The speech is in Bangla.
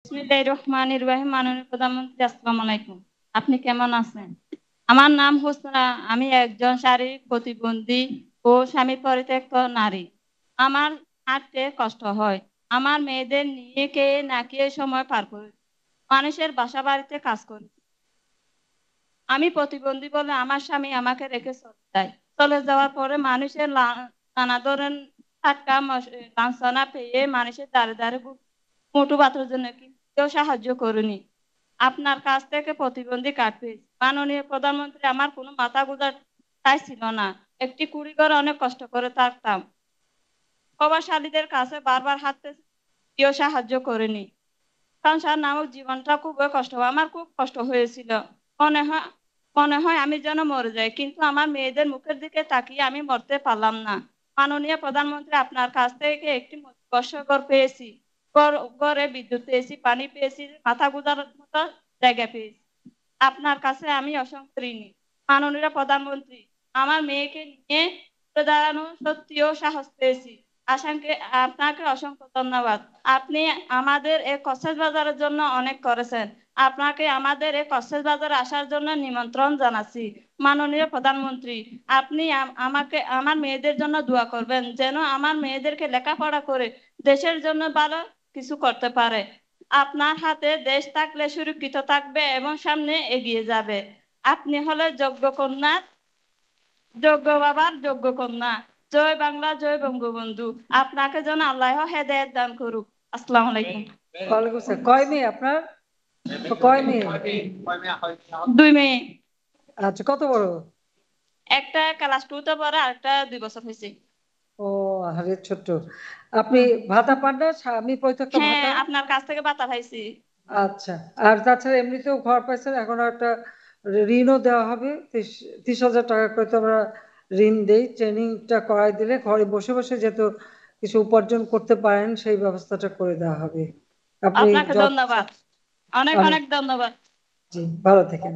বিসমিল্লাহির রহমানির রহিম। মাননীয় প্রধানমন্ত্রী, আসসালামু আলাইকুম। আপনি কেমন আছেন? আমার নাম হোসনা। আমি একজন শারীরিক প্রতিবন্ধী ও স্বামী পরিত্যক্ত নারী। আমার হাঁটতে কষ্ট হয়। আমার মেয়েদের নিয়ে কে না কে সময় পার করি। মানুষের বাসা বাড়িতে কাজ করি। আমি প্রতিবন্ধী বলে আমার স্বামী আমাকে রেখে চলে যায়। চলে যাওয়ার পরে মানুষের নানা ধরনের ঠাট্টা লাঞ্ছনা পেয়ে মানুষের দ্বারে দ্বারে মোটু বাতের জন্য কেউ সাহায্য করেনি। আপনার কাছ থেকে প্রতিবন্ধী কার্ড পেয়েছি। মাননীয় প্রধানমন্ত্রী, আমার কোনো মাথা গোঁজার ঠাঁই ছিল না। একটি কুড়ি ঘরে অনেক কষ্ট করে থাকতাম। প্রভাবশালীদের কাছে বারবার হাঁটতে কেউ সাহায্য করেনি। সংসার নামক জীবনটা খুবই কষ্ট, আমার খুব কষ্ট হয়েছিল। মনে হয় মনে হয় আমি যেন মরে যাই, কিন্তু আমার মেয়েদের মুখের দিকে তাকিয়ে আমি মরতে পারলাম না। মাননীয় প্রধানমন্ত্রী, আপনার কাছ থেকে একটি বর্ষঘর পেয়েছি। ঘরে বিদ্যুৎ পেয়েছি, পানি পেয়েছি, মাথা গোঁজার মতো জায়গা পেয়েছি। আপনার কাছে আমি অসংখ্য ঋণী। মাননীয় প্রধানমন্ত্রী, আমার মেয়েকে নিয়ে ঘুরে দাঁড়ানো সত্যিও সাহস পেয়েছি। আশাকে আপনাকে অসংখ্য ধন্যবাদ। আপনি আমাদের এই কক্সবাজারের জন্য অনেক করেছেন। আপনাকে আমাদের এই কক্সবাজারে আসার জন্য নিমন্ত্রণ জানাচ্ছি। মাননীয় প্রধানমন্ত্রী, আপনি আমাকে আমার মেয়েদের জন্য দোয়া করবেন, যেন আমার মেয়েদেরকে লেখাপড়া করে দেশের জন্য ভালো কিছু করতে পারে। আপনার হাতে দেশ থাকলে সুরক্ষিত থাকবে এবং সামনে এগিয়ে যাবে। আপনি হলে যোগ্য কন্যা, যোগ্য বাবার যোগ্য কন্যা। জয় বাংলা, জয় বঙ্গবন্ধু। আপনাকে যেন আল্লাহ হেদায়েত দান করুক। আসসালামু আলাইকুম। ওয়ালাইকুম আসসালাম। কয় মেয়ে আপনার? কয় মেয়ে? 2 মেয়ে। আচ্ছা, কত বড়? একটা ক্লাস 2 তে পড়ে, আরেকটা 2 বছর হয়েছে। ও, আরে ছোট্ট। আপনি ভাতা পান না? স্বামী পরিত্যক্ত হ্যাঁ, ভাতা? আপনার কাছ থেকে বাতা পাইছি। আচ্ছা। আর তাছাড়া এমনিতেও ঘর পাইছেন, এখন একটা ঋণও দেওয়া হবে। 30,000 টাকা করে তো আমরা ঋণ দেই। ট্রেনিংটা করাই দিলে ঘরে বসে বসে যেহেতু কিছু উপার্জন করতে পারেন, সেই ব্যবস্থাটা করে দেওয়া হবে। আপনি আপনাকে ধন্যবাদ, অনেক অনেক, অনেক ধন্যবাদ। জি, ভালো থাকেন।